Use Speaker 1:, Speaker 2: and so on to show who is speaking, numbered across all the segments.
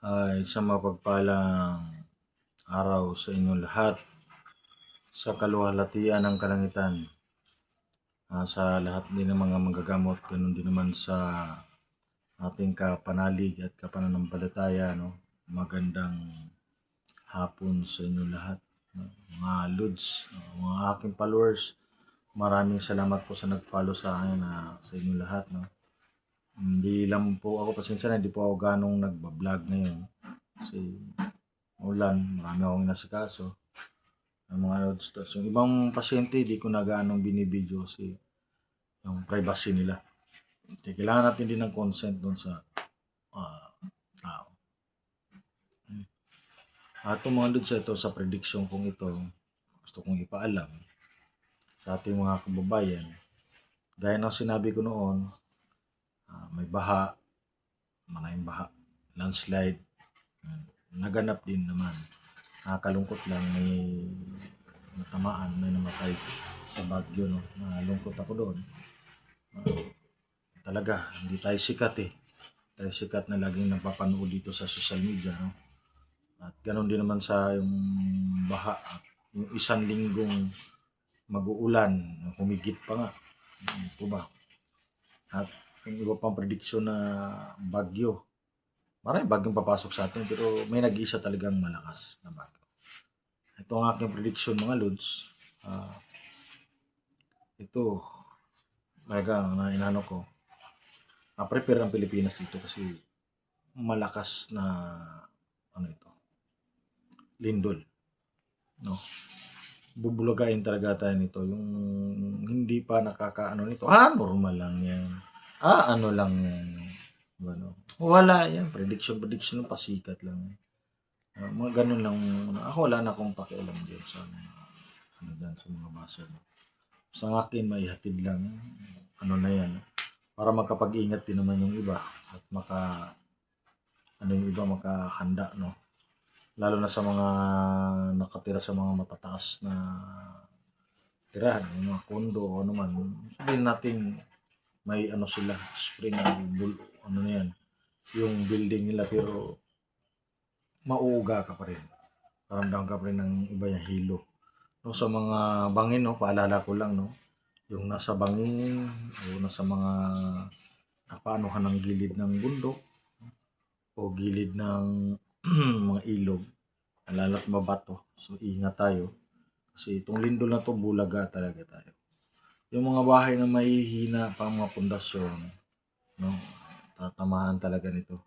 Speaker 1: Ay isang mapagpalang araw sa inyong lahat sa kaluwalhatian ng kalangitan. Sa lahat din ng mga manggagamot, ganun din naman sa ating kapanalig at kapananampalataya. No? Magandang hapon sa inyong lahat. No? Mga Lods, mga aking followers, maraming salamat po sa nag-follow sa akin sa inyong lahat. No? Hindi lang po ako, pasensya na, hindi po ako ganong nagbablog ngayon. Kasi ulan, marami akong nasikaso. Ang mga loadstas. Yung ibang pasyente, di ko na gaanong binibidyo kasi yung privacy nila. Kasi kailangan natin din ng consent doon sa tao. At itong mga loads ito sa prediction kong ito, gusto kong ipaalam sa ating mga kababayan. Gaya ng sinabi ko noon, may baha, maraming baha, landslide, naganap din naman. Nakakalungkot lang, may natamaan, may namatay sa Baguio. No? Nalungkot ako doon. Talaga, hindi tayo sikat eh. Tayo sikat na laging napapanood dito sa social media. No? At ganoon din naman sa yung baha. At yung isang linggong mag-uulan, humigit pa nga. Ito ba? At yung iba pang prediksyon na bagyo. Maraming bagyong papasok sa atin pero may nag-isa talagang malakas na bagyo. Ito ang aking prediction mga Lods. Ito, talaga na inano ko. Prepare ang Pilipinas dito kasi malakas na ano ito, lindol. No? Bubulagain talaga tayo nito. Yung hindi pa nakakaano nito. Normal lang yan. Ano lang yan. Ano? Wala yan. Prediction ng pasikat lang. Mga ganun lang. Ako wala na akong pakialam dyan sa mga ano dyan, sa mga basa. Sa akin, may hatid lang. Ano na yan. Para makapag-ingat din naman yung iba. At yung iba makahanda, no? Lalo na sa mga nakatira sa mga matataas na tirahan, yung mga kondo o ano man. Sabihin natin may ano sila, spring, ano na yan, yung building nila pero mauuga ka pa rin. Paramdam ka pa rin ng iba yung hilo. No, sa mga bangin, no, paalala ko lang, no, yung nasa bangin o nasa mga napaanuhan ng gilid ng bundok o gilid ng mga ilog, lalo't mabato. So, ingat tayo. Kasi itong lindol na to, bulaga talaga tayo. Yung mga bahay na may hina pang mga pundasyon, no, tatamaan talaga nito.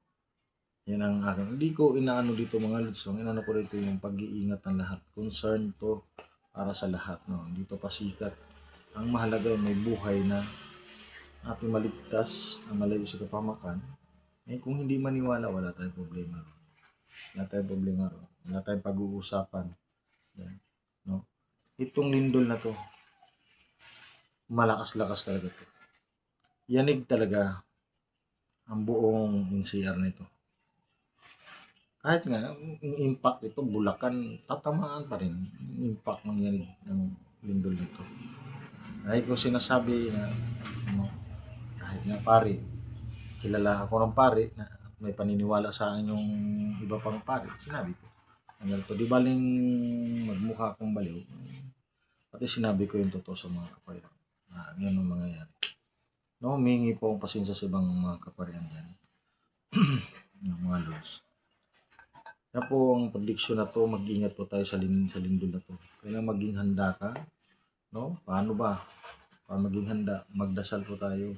Speaker 1: Yan ang akin. Hindi ko inaano dito mga lods. Ang inaano ko dito yung pag-iingat ng lahat. Concern to para sa lahat. No? Dito pasikat. Ang mahalaga may buhay na ating maligtas na malayo sa kapamakan. Kung hindi maniwala, wala tayong problema. Wala tayong problema. Wala tayong pag-uusapan. Yan. No? Itong lindol na to, malakas-lakas talaga to. Yanig talaga ang buong NCR nito. Kahit nga, yung impact ito, Bulacan, tatamaan pa rin yung impact ng yanig ng lindol nito. Ay kung sinasabi na kahit nga pare, kilala ako ng pare na may paniniwala sa akin yung iba pang pare, sinabi ko. Hanggang to, di baling magmukha akong baliw. Pati sinabi ko yung totoo sa mga kaparian. Yan ang mangyayari. No, humingi po akong pasensya sa ibang mga kaparian yan. Yung mga lods. Kaya po ang prediction na to, mag-ingat po tayo sa lindol na to. Kailangan maging handa ka. No? Paano ba? Para maging handa, magdasal po tayo.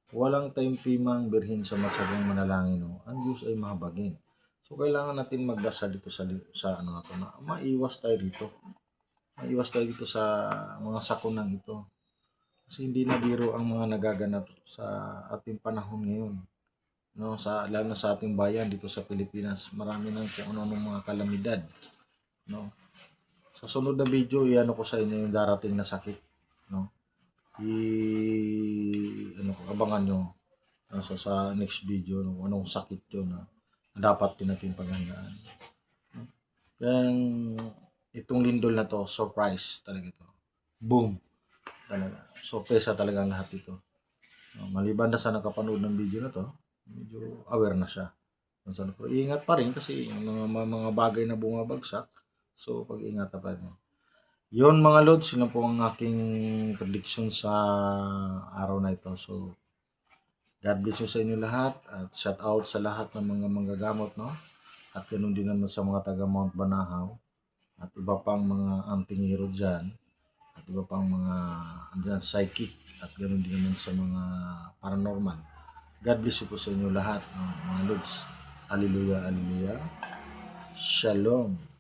Speaker 1: Walang tayong primang birhin sa matsagang manalangin. No? Ang Diyos ay mahabagin. So, kailangan natin magdasal dito sa ano na to, na maiwas tayo dito. Maiwas tayo dito sa mga sakunang ito. Kasi hindi na biro ang mga nagaganap sa ating panahon ngayon. No, lalo na sa ating bayan dito sa Pilipinas, marami nang kung ano-anong mga kalamidad. No? Sa sunod na video, iano ko sa inyo yung darating na sakit. No? Abangan nyo sa next video, no? Anong sakit yun na dapat din natin paghandaan. No? Kaya itong lindol na to, surprise talaga ito. Boom! Talaga. Sorpresa talaga ang lahat ito. No? Maliban na sa nakapanood ng video na to, medyo aware na siya. Pero ingat pa rin kasi yung mga bagay na bumabagsak. So, pag-ingatan pa rin. Yun mga Lods, yun na po ang aking prediction sa araw na ito. So, God bless you sa inyo lahat at shout out sa lahat ng mga manggagamot, no? At ganoon din naman sa mga taga Mount Banahaw at iba pang mga anting hero dyan at iba pang mga andyan, psychic at ganoon din naman sa mga paranormal. God bless you po sa inyo lahat, no? Mga Lods. Hallelujah, hallelujah. Shalom.